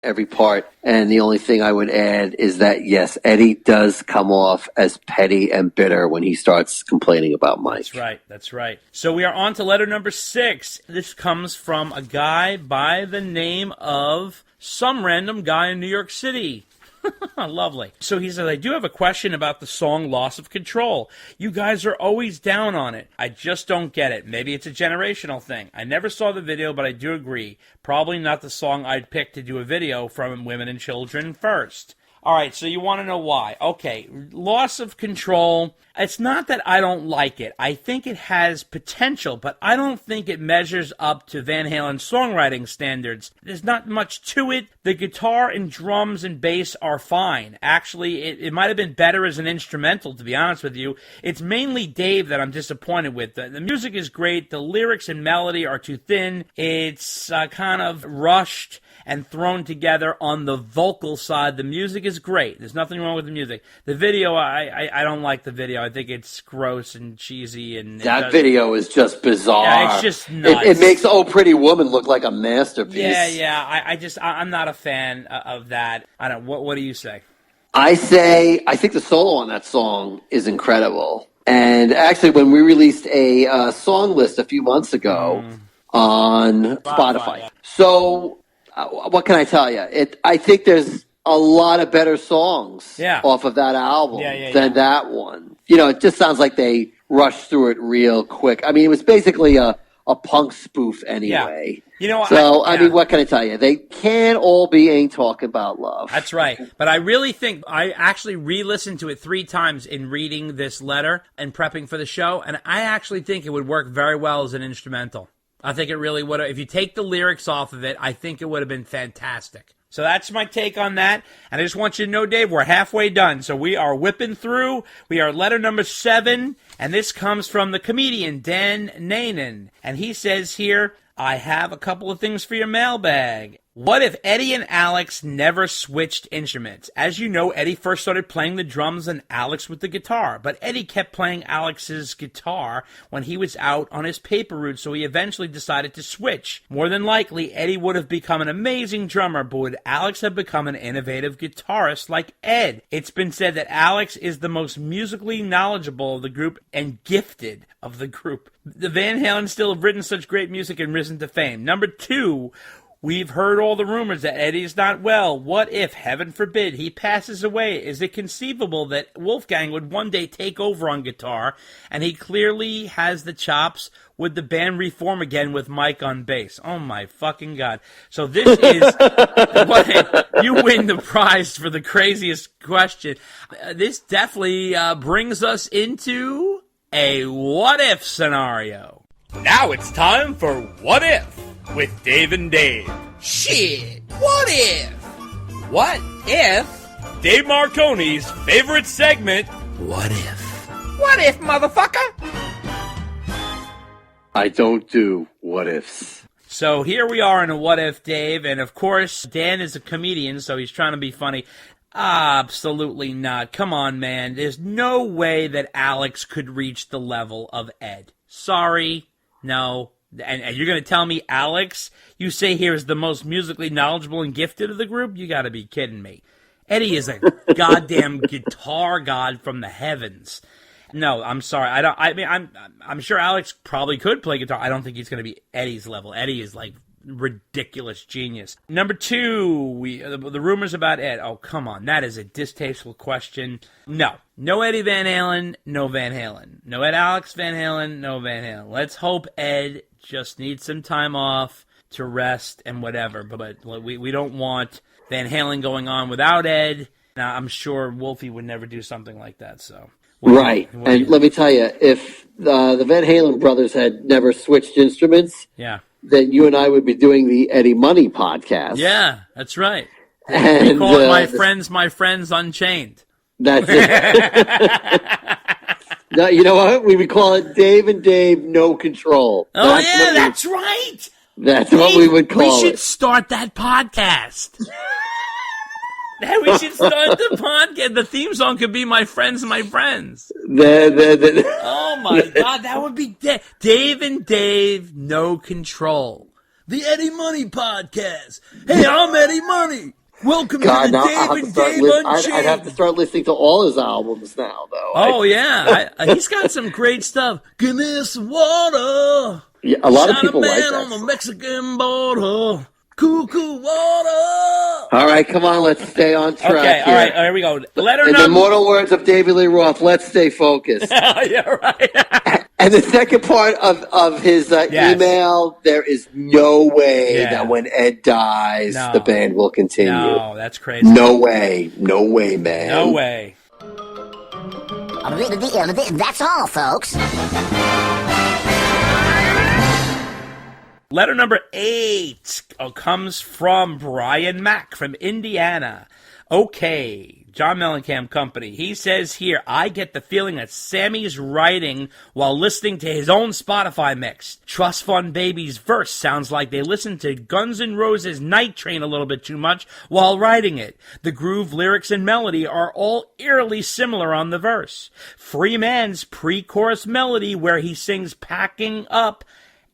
every part. And the only thing I would add is that, yes, Eddie does come off as petty and bitter when he starts complaining about Mike. That's right. That's right. So we are on to letter number 6. This comes from a guy by the name of some random guy in New York City. Lovely. So he says, I do have a question about the song Loss of Control. You guys are always down on it. I just don't get it. Maybe it's a generational thing. I never saw the video, but I do agree. Probably not the song I'd pick to do a video from Women and Children first. All right, so you want to know why. Okay, Loss of Control, it's not that I don't like it. I think it has potential, but I don't think it measures up to Van Halen's songwriting standards. There's not much to it. The guitar and drums and bass are fine. Actually, it might have been better as an instrumental, to be honest with you. It's mainly Dave that I'm disappointed with. The music is great. The lyrics and melody are too thin. It's kind of rushed and thrown together on the vocal side. The music is great. There's nothing wrong with the music. The video, I don't like the video. I think it's gross and cheesy. And that video is just bizarre. Yeah, it's just nuts. It makes Oh Pretty Woman look like a masterpiece. Yeah. I'm not a fan of that. I don't. What do you say? I think the solo on that song is incredible. And actually, when we released a song list a few months ago on Spotify. So what can I tell you? I think there's a lot of better songs off of that album than that one. You know, it just sounds like they rushed through it real quick. I mean, it was basically a punk spoof anyway. Yeah. You know, so, I mean, what can I tell you? They can't all be Ain't Talking About Love. That's right. But I really think I actually re-listened to it 3 times in reading this letter and prepping for the show, and I actually think it would work very well as an instrumental. I think it really would have. If you take the lyrics off of it, I think it would have been fantastic. So that's my take on that. And I just want you to know, Dave, we're halfway done. So we are whipping through. We are letter number 7. And this comes from the comedian Dan Nanan. And he says here, I have a couple of things for your mailbag. What if Eddie and Alex never switched instruments? As you know, Eddie first started playing the drums and Alex with the guitar, but Eddie kept playing Alex's guitar when he was out on his paper route, so he eventually decided to switch. More than likely, Eddie would have become an amazing drummer, but would Alex have become an innovative guitarist like Ed? It's been said that Alex is the most musically knowledgeable of the group and gifted of the group. The Van Halen still have written such great music and risen to fame. Number 2, we've heard all the rumors that Eddie is not well. What if, heaven forbid, he passes away? Is it conceivable that Wolfgang would one day take over on guitar, and he clearly has the chops? Would the band reform again with Mike on bass? Oh, my fucking God. So this is, you win the prize for the craziest question. This definitely brings us into a what-if scenario. Now it's time for What If with Dave and Dave. Shit, what if? What if? Dave Marconi's favorite segment, What If? What if, motherfucker? I don't do what ifs. So here we are in a What If, Dave, and of course, Dan is a comedian, so he's trying to be funny. Absolutely not. Come on, man. There's no way that Alex could reach the level of Ed. Sorry. No. And you're going to tell me Alex, you say here, is the most musically knowledgeable and gifted of the group? You got to be kidding me. Eddie is a goddamn guitar god from the heavens. No, I'm sorry. I'm sure Alex probably could play guitar. I don't think he's going to be Eddie's level. Eddie is like ridiculous genius. Number 2, the rumors about Ed. Oh, come on. That is a distasteful question. No. No Eddie Van Halen, no Van Halen. No Ed Alex Van Halen, no Van Halen. Let's hope Ed just needs some time off to rest and whatever. But we don't want Van Halen going on without Ed. Now, I'm sure Wolfie would never do something like that. So right. And let me tell you, if the Van Halen brothers had never switched instruments, then you and I would be doing the Eddie Money podcast. Yeah, that's right. We call it My Friends Unchained. That's it. No, you know what? We would call it Dave and Dave No Control. Oh, that's right. That's Dave, what we would call it. We should start that podcast. We should start the podcast. The theme song could be My Friends, My Friends. Oh, my God. That would be Dave and Dave No Control. the Eddie Money Podcast. Hey, I'm Eddie Money. Welcome God, to the now Dave and Dave Unchained. I'd have to start listening to all his albums now, though. Oh, yeah. He's got some great stuff. Give me some water. Yeah, a lot of people like man that. on the Mexican border. Cool water. All right, come on, let's stay on track. Okay, all right, here we go. Letter In number. the immortal words of David Lee Roth, let's stay focused. Yeah, right. And the second part of his email, there is no way that when Ed dies, the band will continue. No, that's crazy. No way, man. No way. That's all, folks. Letter number 8 comes from Brian Mack from Indiana. Okay, John Mellencamp Company. He says here, I get the feeling that Sammy's writing while listening to his own Spotify mix. Trust Fund Baby's verse sounds like they listened to Guns N' Roses' Night Train a little bit too much while writing it. The groove, lyrics, and melody are all eerily similar on the verse. Free Man's pre-chorus melody where he sings Packing Up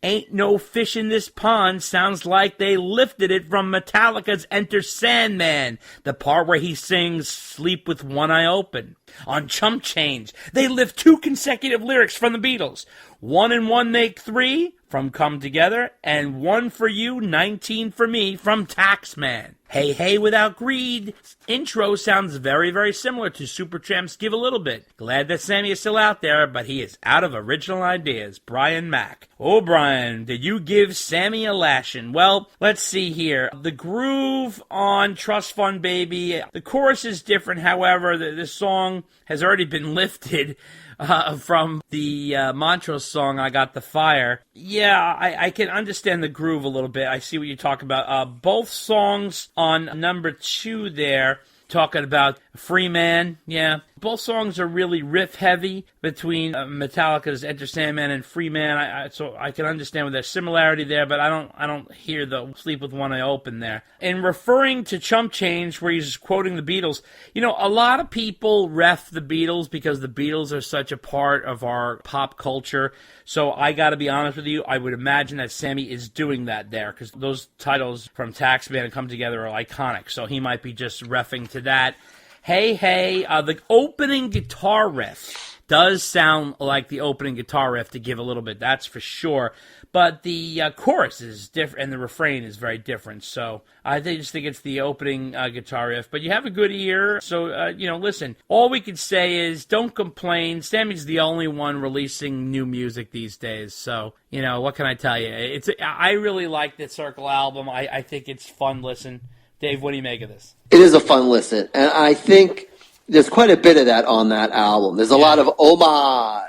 Ain't No Fish in This Pond sounds like they lifted it from Metallica's Enter Sandman, the part where he sings Sleep with One Eye Open. On Chump Change, they lift 2 consecutive lyrics from the Beatles. 1 and 1 make 3 from Come Together, and 1 for You, 19 for Me from Taxman. Hey Hey Without Greed intro sounds very, very similar to Supertramp's Give a Little Bit. Glad that Sammy is still out there, but he is out of original ideas. Brian Mack. Oh, Brian, did you give Sammy a lashing? Well, let's see here. The groove on Trust Fund Baby, the chorus is different. However, the song has already been lifted from the Montrose song, I Got the Fire. Yeah, I can understand the groove a little bit. I see what you talk about. Both songs on number 2 there, talking about Free Man, yeah. Both songs are really riff-heavy between Metallica's Enter Sandman and Free Man, so I can understand with there's similarity there, but I don't hear the Sleep with One Eye Open there. In referring to Chump Change, where he's quoting the Beatles, you know, a lot of people ref the Beatles because the Beatles are such a part of our pop culture, so I gotta be honest with you, I would imagine that Sammy is doing that there, because those titles from Taxman and Come Together are iconic, so he might be just refing to that. Hey, hey, the opening guitar riff does sound like the opening guitar riff to give a little bit, that's for sure. But the chorus is different, and the refrain is very different. So I just think it's the opening guitar riff. But you have a good ear, so, listen. All we can say is don't complain. Sammy's the only one releasing new music these days. So, what can I tell you? I really like the Circle album. I think it's fun listen. Dave, what do you make of this? It is a fun listen, and I think there's quite a bit of that on that album. There's a lot of homage,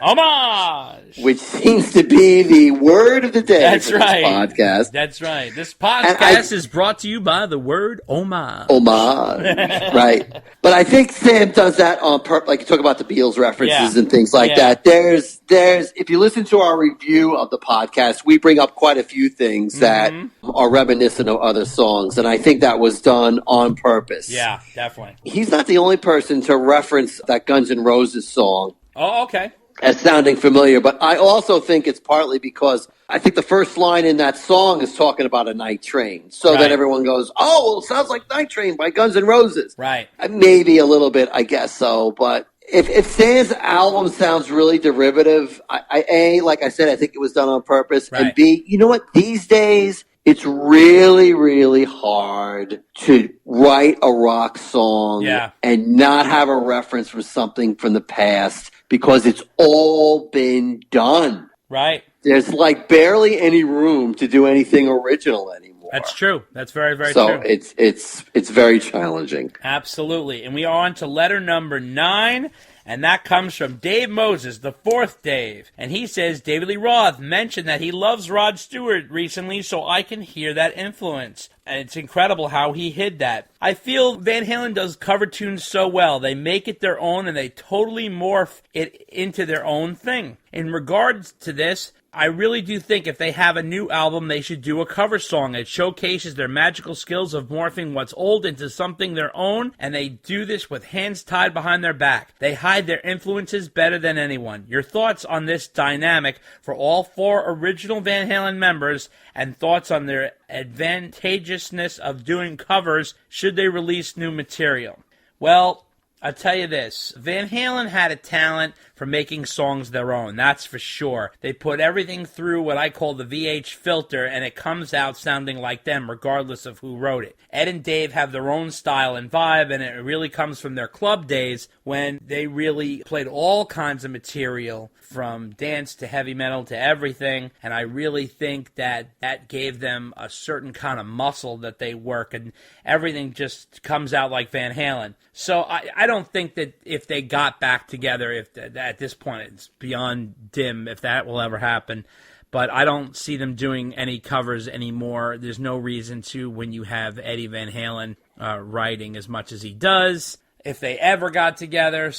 which seems to be the word of the day. That's right. This podcast. That's right. This podcast is brought to you by the word homage. Homage, right? But I think Sam does that on purpose. Like you talk about the Beatles references and things like that. There's. If you listen to our review of the podcast, we bring up quite a few things that are reminiscent of other songs, and I think that was done on purpose. Yeah, definitely. He's not the only person to reference that Guns N' Roses song. Oh, okay. As sounding familiar, but I also think it's partly because I think the first line in that song is talking about a night train. So then everyone goes, oh, well, it sounds like Night Train by Guns N' Roses. Right. Maybe a little bit, I guess so. But if Sam's album sounds really derivative, like I said, I think it was done on purpose. Right. And B, you know what? These days, it's really, really hard to write a rock song and not have a reference for something from the past because it's all been done. Right. There's like barely any room to do anything original anymore. That's true. That's very, very true. So it's very challenging. Absolutely. And we are on to letter number 9. And that comes from Dave Moses, the 4th Dave. And he says, David Lee Roth mentioned that he loves Rod Stewart recently, so I can hear that influence. And it's incredible how he hid that. I feel Van Halen does cover tunes so well. They make it their own and they totally morph it into their own thing. In regards to this, I really do think if they have a new album, they should do a cover song. It showcases their magical skills of morphing what's old into something their own, and they do this with hands tied behind their back. They hide their influences better than anyone. Your thoughts on this dynamic for all 4 original Van Halen members, and thoughts on their advantageousness of doing covers should they release new material. Well, I'll tell you this, Van Halen had a talent for making songs their own, that's for sure. They put everything through what I call the VH filter, and it comes out sounding like them, regardless of who wrote it. Ed and Dave have their own style and vibe, and it really comes from their club days when they really played all kinds of material, from dance to heavy metal to everything, and I really think that gave them a certain kind of muscle that they work, and everything just comes out like Van Halen. So I don't think that if they got back together, at this point it's beyond dim if that will ever happen, but I don't see them doing any covers anymore. There's no reason to when you have Eddie Van Halen writing as much as he does. If they ever got together,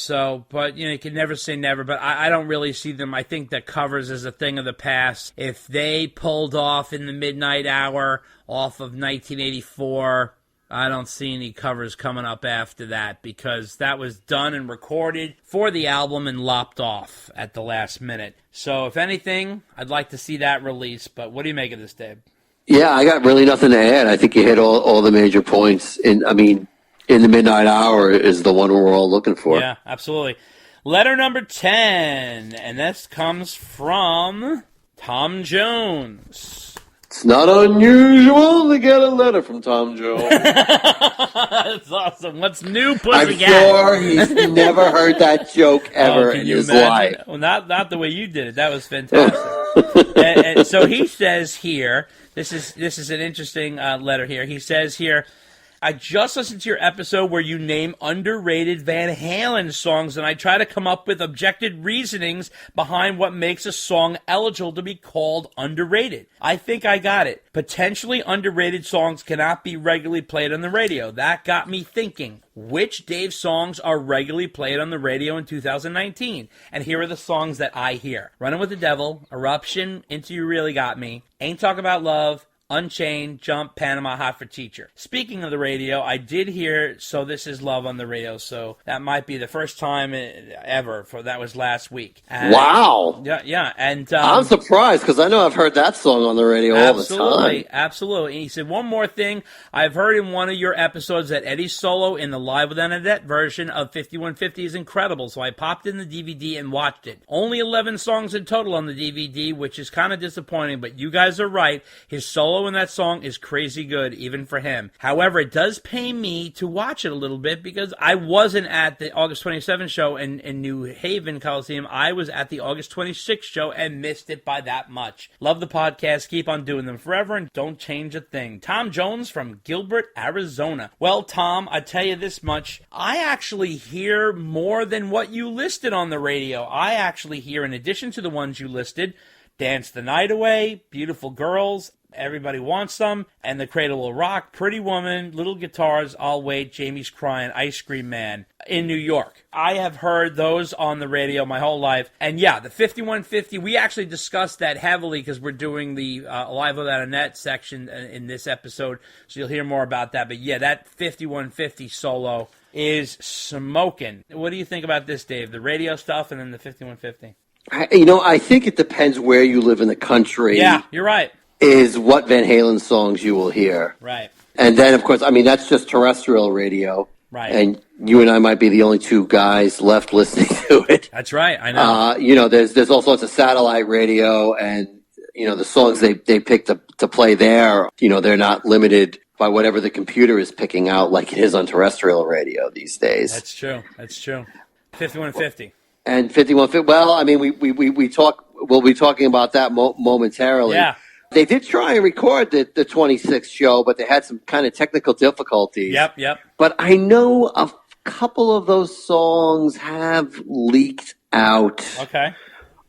but you can never say never, but I don't really see them. I think that covers is a thing of the past. If they pulled off In the Midnight Hour off of 1984, I don't see any covers coming up after that, because that was done and recorded for the album and lopped off at the last minute. So if anything, I'd like to see that released, but what do you make of this, Dave? Yeah, I got really nothing to add. I think you hit all the major points. In the Midnight Hour is the one we're all looking for. Yeah, absolutely. Letter number 10, and this comes from Tom Jones. It's not unusual to get a letter from Tom Jones. That's awesome. What's new, pussycat? I'm sure he's never heard that joke ever in his life. Well, not the way you did it. That was fantastic. and so he says here, this is an interesting letter here. He says here, I just listened to your episode where you name underrated Van Halen songs, and I try to come up with objective reasonings behind what makes a song eligible to be called underrated. I think I got it. Potentially underrated songs cannot be regularly played on the radio. That got me thinking, which Dave songs are regularly played on the radio in 2019? And here are the songs that I hear. Running with the Devil, Eruption, Into You Really Got Me, Ain't Talking About Love, Unchained, Jump, Panama, Hot for Teacher. Speaking of the radio, I did hear So This Is Love on the radio, so that might be the first time ever. That was last week. And wow. Yeah. And I'm surprised, because I know I've heard that song on the radio all the time. Absolutely. And he said, one more thing. I've heard in one of your episodes that Eddie's solo in the Live with Annette version of 5150 is incredible, so I popped in the DVD and watched it. Only 11 songs in total on the DVD, which is kind of disappointing, but you guys are right. His solo in that song is crazy good, even for him. However, it does pay me to watch it a little bit, because I wasn't at the August 27th show in New Haven Coliseum. I was at the August 26th show and missed it by that much. Love the podcast. Keep on doing them forever and don't change a thing. Tom Jones from Gilbert, Arizona. Well, Tom, I tell you this much. I actually hear more than what you listed on the radio. I actually hear, in addition to the ones you listed, Dance the Night Away, Beautiful Girls, Everybody Wants Some, and The Cradle Will Rock, Pretty Woman, Little Guitars, I'll Wait, Jamie's Crying, Ice Cream Man in New York. I have heard those on the radio my whole life. And yeah, the 5150, we actually discussed that heavily because we're doing the Live Without a Net section in this episode, so you'll hear more about that. But yeah, that 5150 solo is smoking. What do you think about this, Dave? The radio stuff and then the 5150? I think it depends where you live in the country. Yeah, you're right. Is what Van Halen songs you will hear. Right. And then, of course, that's just terrestrial radio. Right. And you and I might be the only two guys left listening to it. That's right, I know. There's all sorts of satellite radio, and, the songs they pick to play there, they're not limited by whatever the computer is picking out like it is on terrestrial radio these days. That's true. 5150. And 5150, well, we'll be talking about that momentarily. Yeah. They did try and record the 26th show, but they had some kind of technical difficulties. Yep. But I know a couple of those songs have leaked out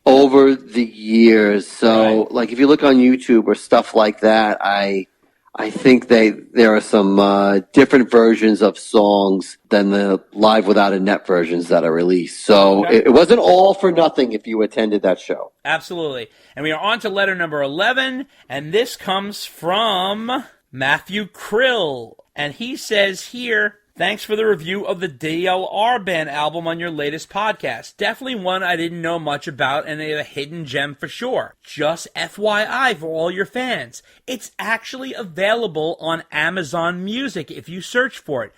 over the years. So, if you look on YouTube or stuff like that, I think there are some different versions of songs than the Live Without a Net versions that are released. So it wasn't all for nothing if you attended that show. Absolutely. And we are on to letter number 11, and this comes from Matthew Krill. And he says here, Thanks for the review of the DLR Band album on your latest podcast. Definitely one I didn't know much about and a hidden gem for sure. Just FYI for all your fans. It's actually available on Amazon Music if you search for it.